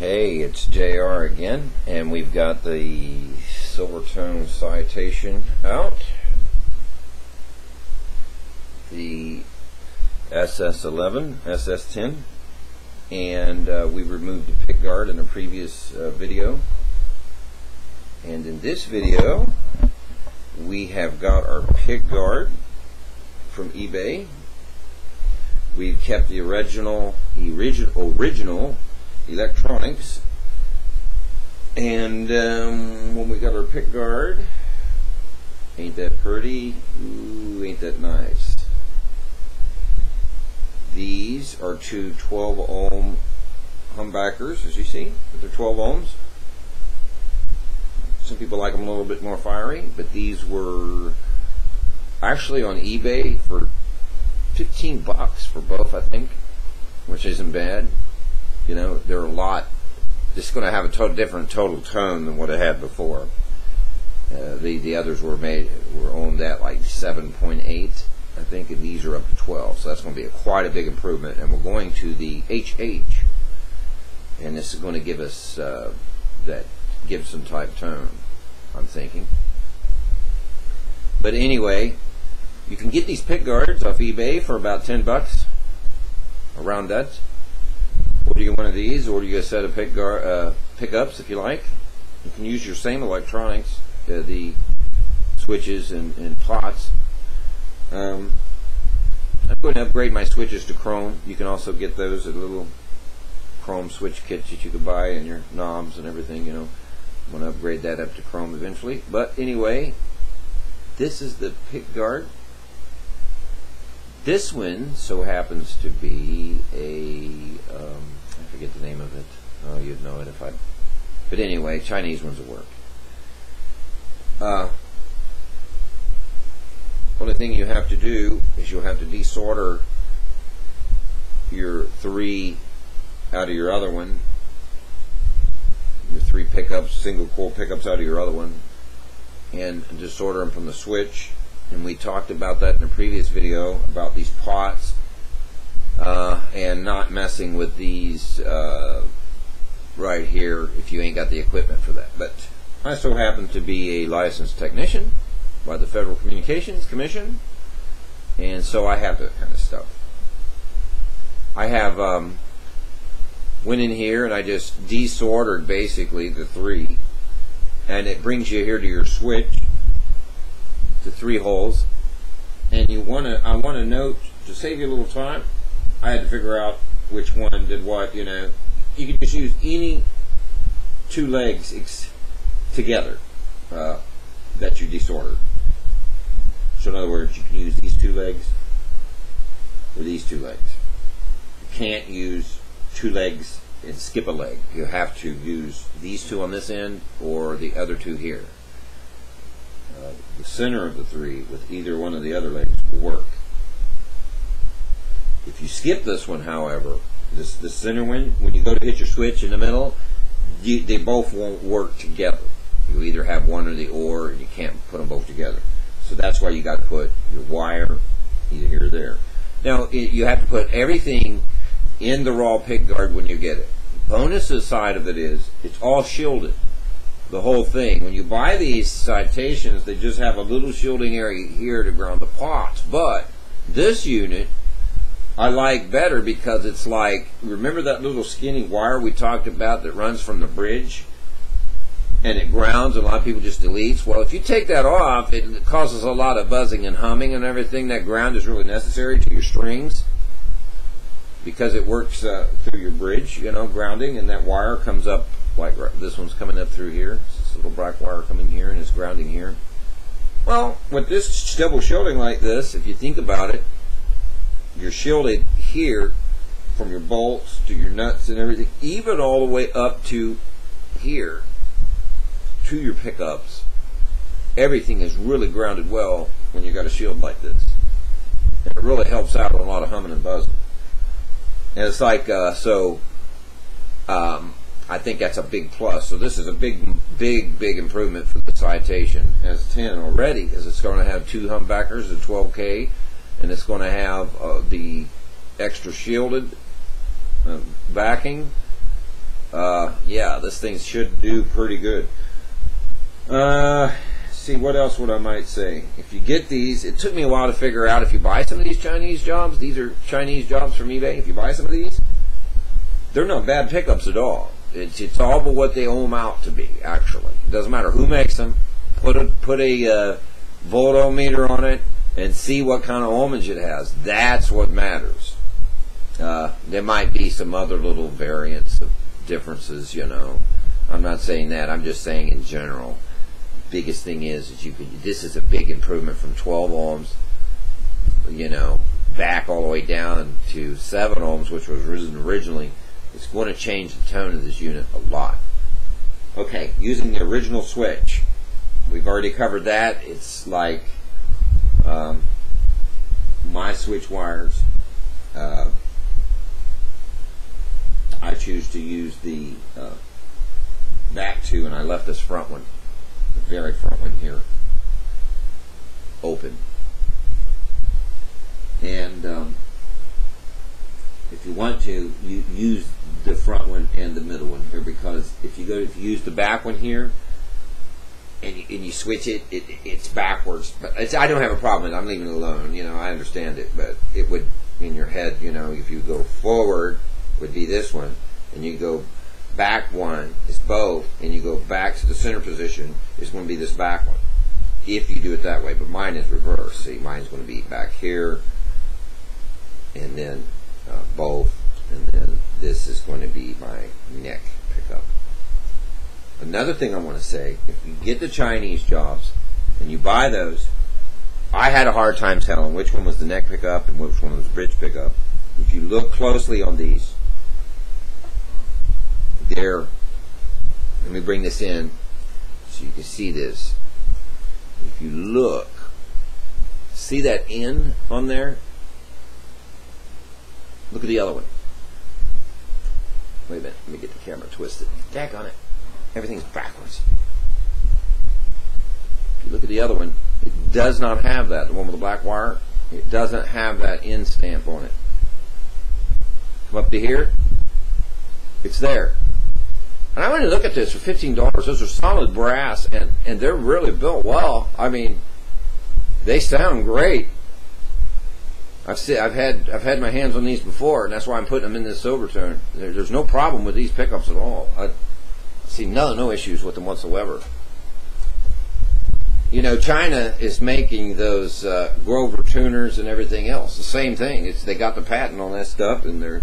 Hey, it's JR again, and we've got the Silvertone Citation out. The SS11, SS10, and we removed the pick guard in a previous video. And in this video, we have got our pick guard from eBay. We've kept the original electronics, and when we got our pick guard, ain't that pretty? Ooh, ain't that nice? These are two 12-ohm humbuckers, as you see, but they're 12 ohms. Some people like them a little bit more fiery, but these were actually on eBay for 15 bucks for both, I think, which isn't bad. You know, they're a lot. It's going to have a different total tone than what I had before. The others were owned at like 7.8, I think, and these are up to 12. So that's going to be quite a big improvement. And we're going to the HH, and this is going to give us that Gibson type tone, I'm thinking. But anyway, you can get these pick guards off eBay for about 10 bucks, around that. Order you one of these, order you a set of pickups if you like. You can use your same electronics, the switches and pots. I'm going to upgrade my switches to chrome. You can also get those at little chrome switch kits that you could buy, and your knobs and everything. You know, I'm going to upgrade that up to chrome eventually. But anyway, this is the pick guard. This one so happens to be I forget the name of it. Oh, you'd know it if I. But anyway, Chinese ones will work. Only thing you have to do is you'll have to desolder your three out of your other one. Your three pickups, single coil pickups out of your other one, and desolder them from the switch. And we talked about that in a previous video about these pots and not messing with these right here if you ain't got the equipment for that. But I so happen to be a licensed technician by the Federal Communications Commission, and so I have that kind of stuff. I have went in here and I just desoldered basically the three, and it brings you here to your switch, to 3 holes, and I want to note, to save you a little time, I had to figure out which one did what. You know, you can just use any 2 legs together that you desoldered. So in other words, you can use these 2 legs or these 2 legs. You can't use 2 legs and skip a leg. You have to use these 2 on this end or the other 2 here. The center of the 3 with either one of the other legs will work. If you skip this one, however, the center one, when you go to hit your switch in the middle, they both won't work together. You either have one or the or, and you can't put them both together. So that's why you got to put your wire either here or there. Now, you have to put everything in the raw pick guard when you get it. The bonus side of it is it's all shielded. The whole thing. When you buy these Citations, they just have a little shielding area here to ground the pots. But this unit I like better because it's like, remember that little skinny wire we talked about that runs from the bridge and it grounds, and a lot of people just deletes? Well, if you take that off, it causes a lot of buzzing and humming and everything. That ground is really necessary to your strings because it works through your bridge, you know, grounding, and that wire comes up. Like this one's coming up through here. It's this little black wire coming here, and it's grounding here. Well, with this double shielding like this, if you think about it, you're shielded here from your bolts to your nuts and everything, even all the way up to here to your pickups. Everything is really grounded well when you got a shield like this. And it really helps out with a lot of humming and buzzing. And it's like I think that's a big plus. So this is a big improvement for the Citation S10 already, as it's going to have 2 humbuckers at 12K, and it's going to have the extra shielded backing, yeah, this thing should do pretty good. See, what else would I might say? If you get these, it took me a while to figure out if you buy some of these Chinese jobs, these are Chinese jobs from eBay, if you buy some of these, they're not bad pickups at all. It's all but what they owe them out to be, actually. It doesn't matter who makes them. Put a voltometer on it and see what kind of ohmage it has. That's what matters. There might be some other little variants of differences, you know. I'm not saying that. I'm just saying in general. Biggest thing is you could. This is a big improvement from 12 ohms, you know, back all the way down to 7 ohms, which was originally. It's going to change the tone of this unit a lot. Okay, using the original switch. We've already covered that. It's like my switch wires. I choose to use the back two, and I left this front one, the very front one here, open. And if you want to, you use the front one and the middle one here, because if you use the back one here and you switch it, it's backwards. But I don't have a problem with it. I'm leaving it alone. You know, I understand it, but it would in your head. You know, if you go forward, would be this one, and you go back one is both, and you go back to the center position, it's going to be this back one. If you do it that way, but mine is reversed. See, mine's going to be back here, and then both, and then this is going to be my neck pickup. Another thing I want to say, if you get the Chinese jobs and you buy those, I had a hard time telling which one was the neck pickup and which one was the bridge pickup. If you look closely on these, let me bring this in so you can see this. If you look, see that N on there? Look at the other one. Wait a minute, let me get the camera twisted. Dack on it. Everything's backwards. If you look at the other one, it does not have that. The one with the black wire, it doesn't have that N stamp on it. Come up to here, it's there. And I went to look at this for $15. Those are solid brass, and they're really built well. I mean, they sound great. I've had my hands on these before, and that's why I'm putting them in this Silvertone. There's no problem with these pickups at all. I see no issues with them whatsoever. You know, China is making those Grover tuners and everything else. The same thing. They got the patent on that stuff, and they're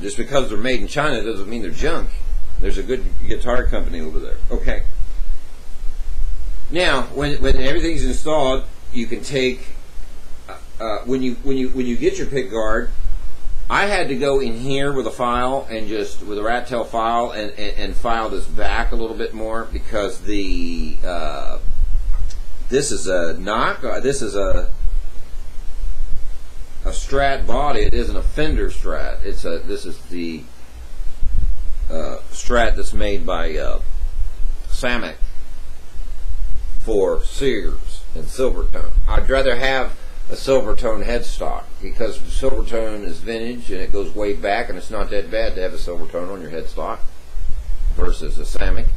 just because they're made in China doesn't mean they're junk. There's a good guitar company over there. Okay. Now, when everything's installed, you can take when you get your pick guard. I had to go in here with a file and just with a rat tail file and file this back a little bit more, because the this is a this is a Strat body. It isn't a Fender Strat. This is the Strat that's made by Samick for Sears and Silvertone. I'd rather have a Silvertone headstock, because Silvertone is vintage and it goes way back, and it's not that bad to have a Silvertone on your headstock versus a Samick.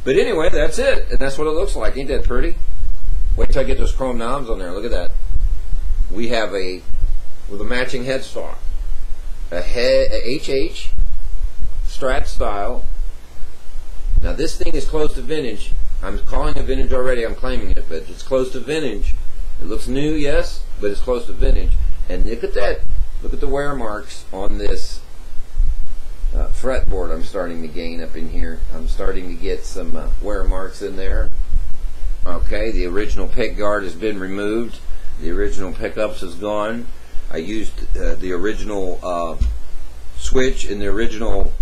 But anyway, that's it, and that's what it looks like. Ain't that pretty? Wait till I get those chrome knobs on there. Look at that. We have with a matching headstock, a HH Strat style. Now this thing is close to vintage. I'm calling it vintage already. I'm claiming it, but it's close to vintage. It looks new, yes, but it's close to vintage. And look at that. Look at the wear marks on this fretboard I'm starting to gain up in here. I'm starting to get some wear marks in there. Okay, the original pick guard has been removed. The original pickups is gone. I used the original switch and the original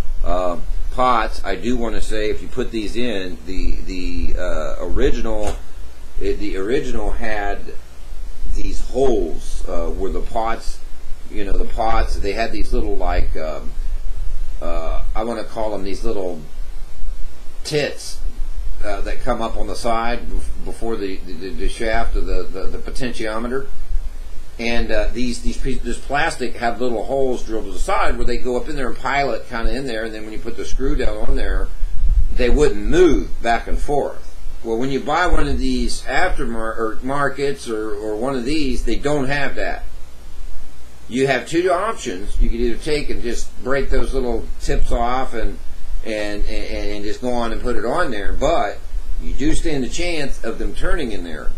pots. I do want to say, if you put these in, the original had these holes where the pots, you know, the pots, they had these little, like I want to call them these little tits that come up on the side before the shaft of the potentiometer, And these pieces, this plastic, have little holes drilled to the side where they go up in there and pile it kind of in there, and then when you put the screw down on there, they wouldn't move back and forth. Well, when you buy one of these aftermarkets or one of these, they don't have that. You have two options. You could either take and just break those little tips off and just go on and put it on there, but you do stand a chance of them turning in there.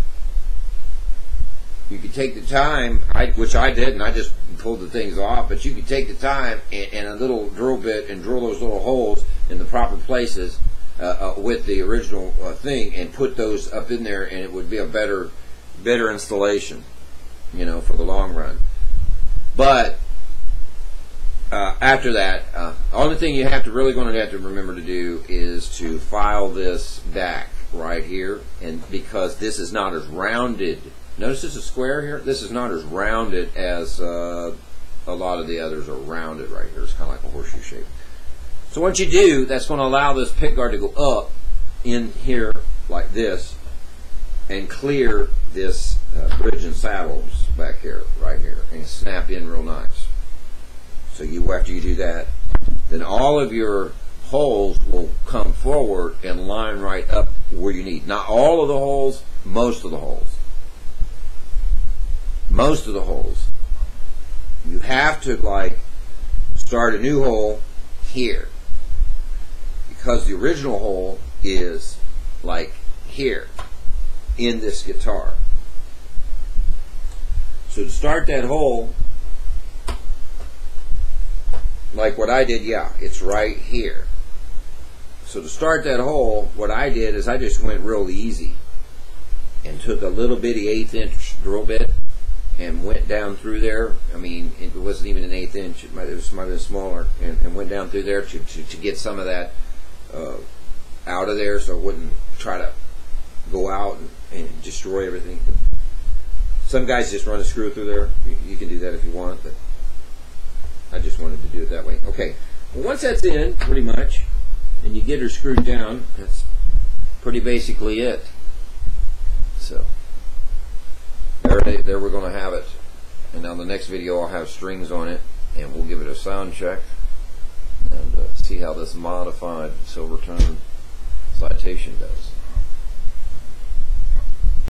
You could take the time, which I did, and I just pulled the things off, but you could take the time and a little drill bit and drill those little holes in the proper places with the original thing and put those up in there, and it would be a better installation, you know, for the long run. But after that, only thing you have to remember to do is to file this back right here, and because this is not as rounded. Notice this is square here. This is not as rounded as a lot of the others are rounded right here. It's kind of like a horseshoe shape. So once you do, that's going to allow this pick guard to go up in here like this and clear this bridge and saddles back here, right here, and snap in real nice. So after you do that, then all of your holes will come forward and line right up where you need. Not all of the holes, most of the holes. Most of the holes. You have to start a new hole here, because the original hole is like here in this guitar. So to start that hole, like what I did, yeah, it's right here. So to start that hole, what I did is I just went real easy and took a little bitty 1/8 inch drill bit and went down through there. I mean, it wasn't even an 1/8 inch. It might have been smaller, and went down through there to get some of that out of there, so it wouldn't try to go out and destroy everything. Some guys just run a screw through there. You can do that if you want, but I just wanted to do it that way. Okay, well, once that's in, pretty much, and you get her screwed down, that's pretty basically it. So there we're going to have it. And now the next video I'll have strings on it, and we'll give it a sound check and see how this modified Silvertone Citation does.